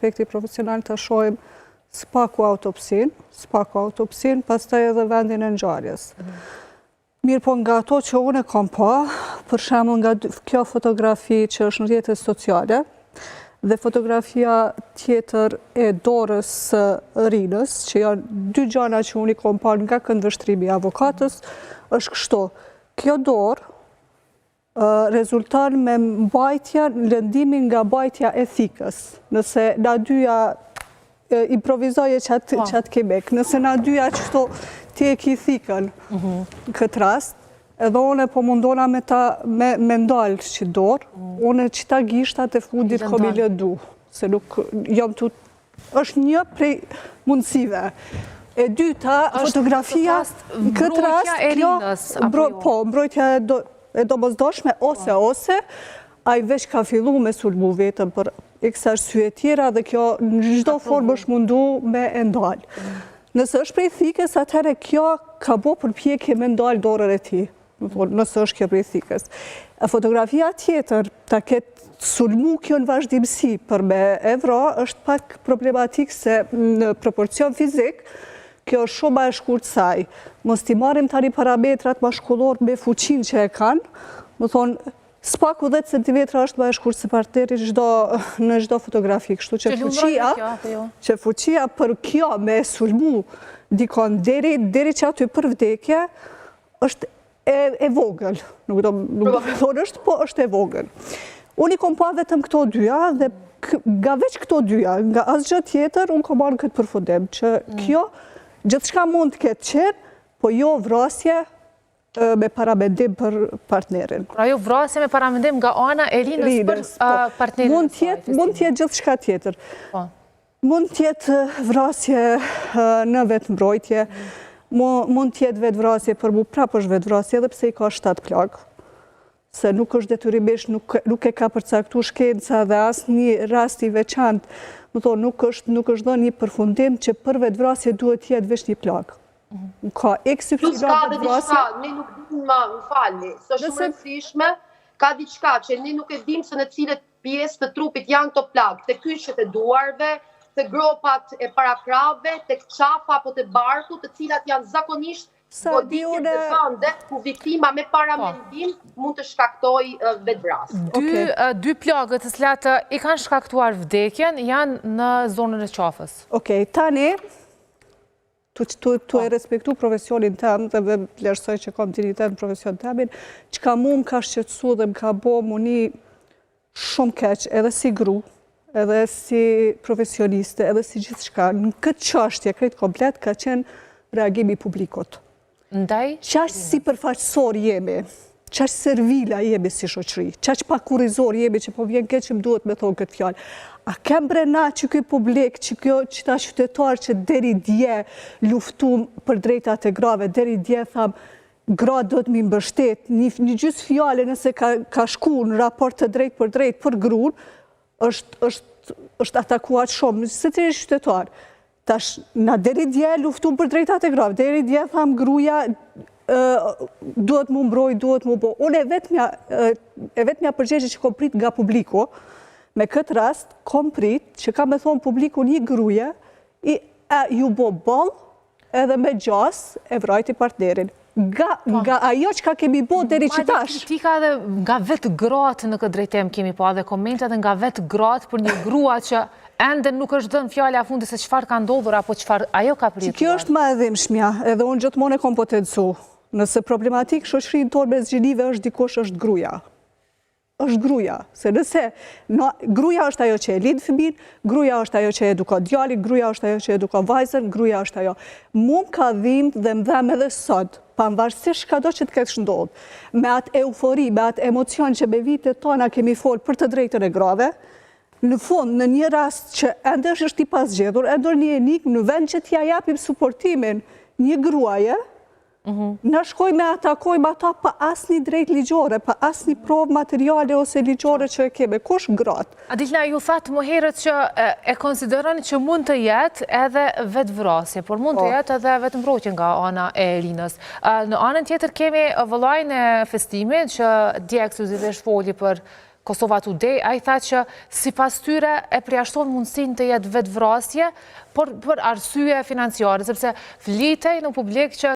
aspekti profesional të shohim s'paku autopsin, pastaj edhe vendin e ngjarjes. Mirë po nga ato që unë e kam pa, për shembull nga kjo fotografi që është në rrjetet sociale, dhe fotografia tjetër e dorës së rinës, që janë dy gjana që unë i kam pa nga këndvështrimi i avokatës, është kështu. Kjo dorë rezulton me mbajtja, lëndimin nga mbajtja e thikës. Nëse na dyja improvizoje qatë kemek, nëse na dyja qëto ti e ki thikën në këtë rast, edhe one po mundona me ndalë që dorë, one që ta gishtat e fundit kom i lëdu, se nuk jam të... është një prej mundësive. E dyta, fotografia, në këtë rast, po, mbrojtja e domosdoshme, ose, a i veç ka fillu me sulmu vetëm për x arsye tjera dhe kjo në çdo formë është mundu me e ndalë. Nëse është prej thikës, atëherë kjo ka bo përpjekje me ndalë dorën e tij. Nëse është kjo prej thikës. Fotografia tjetër, ta ketë sulmu kjo në vazhdimësi për me evra, është pak problematik se në proporcion fizik, kjo është shumë e shkurt saj. Mos t'i marrim tani parametrat mashkullor me fuqin që e kanë, më thonë, s'paku 10 cm është më e shkurt se partneri në çdo fotografi. Kështu që fuqia për kjo me sulmu dikon deri që aty për vdekje është e vogël. Nuk do më thonë është, po është e vogël. Unë i kom pa vetëm këto dyja dhe nga veç këto dyja, nga asgjë tjetër, unë kom marrë këtë përfundim, që kjo gjithçka mund të ketë qenë, po jo vrasje me paramendim për partnerin. Pra jo vrasje me paramendim nga ana e rinës për partnerin. Mund tjetë gjithçka tjetër. Mund tjetë vrasje në vetë mbrojtje, mund tjetë vetë vrasje për mu prapë është vetë vrasje, edhe pse i ka 7 plagë. Se nuk është detyrimisht, nuk e ka përcaktu shkenca dhe asë një rast i veçantë. Më thonë, nuk është dhe një përfundim që për vetë vrasje duhet tjetë veç një plagë. Ka plus ka dhe diçka, ne nuk dim më falni, së shumë rëndësishme, ka diçka që ne nuk e dim se në cilët pjesë të trupit janë të plagë, të kyçet e duarve, të gropat e parakrave, të qafa apo të barku, të cilat janë zakonisht goditjet dhe vende ku viktima me paramendim mund të shkaktoj vetvrasje. Dy plagët të cilat i kanë shkaktuar vdekjen janë në zonën e qafës. Okej, tani tu e respektu profesionin tem dhe me vlerësoj që kam dignitet në profesion temin, që ka mu më ka shqetsu dhe më ka bo mu një shumë keq, edhe si gru, edhe si profesioniste, edhe si gjithë shka. Në këtë qashtje, këtë komplet, ka qenë reagimi publikot. Ndaj? Qashtë si përfaqësor jemi, qashtë servila jemi si shoqëri, qashtë pakurizor jemi që po vjen keq që më duhet me thonë këtë fjallë. A kem brena që këj publik, që ta qytetar që deri dje luftum për drejtat e grave, deri dje tham, gra do të mi mbështet, një gjysë fjale nëse ka shku në raport të drejt për grun, është atakuat shumë, se të një qytetar. Tash, na deri dje luftum për drejtat e grave, deri dje tham gruja, duhet mu mbroj, duhet mu bo. Unë e vetëmja përgjegje që kom prit nga publiku, me këtë rast, kom prit që ka me thonë publiku një gruje, ju bo bol edhe me gjas e vrajti partnerin. Nga ajo që ka kemi bo deri që tash. Kritika edhe nga vetë gratë në këtë drejtem kemi po, edhe komente edhe nga vetë gratë për një grua që ende nuk është dënë fjale a fundi se qëfar ka ndodhur, apo qëfar ajo ka prituar. Kjo është ma edhim shmja, edhe unë gjithmonë e kom potencu. Nëse problematik shoqërinë tonë me zgjinive është dikush është gruja. është gruja, se nëse gruja është ajo që e lidh fëmin, gruja është ajo që e edukon djalin, gruja është ajo që e edukon vajzën, gruja është ajo. Mu më ka dhimbë dhe më dhem edhe sot, pavarësisht çdo që të ketë ndodhur, me atë eufori, me atë emocion që me vitet tona kemi folë për të drejtën e grave, në fund, në një rast që ende është i pasgjedhur, ende një enigmë në vend që t'ja japim suportimin një gruaje, në shkoj me atakojmë ata pa asni drejt ligjore, pa asni provë materiale ose ligjore që e keme. Kush gratë? Adilna, ju thatë më herët që e konsideroni që mund të jetë edhe vetë vrasje, por mund të jetë edhe vetë mbrojtje nga ana e Elinës. Në anën tjetër kemi vëllajën e festimit që dje ekskluzivisht foli për Kosova Today, a i tha që si pas tyre e përjashton mundësin të jetë vetë vrasje, por për arsye financiare, sepse flitej në publik që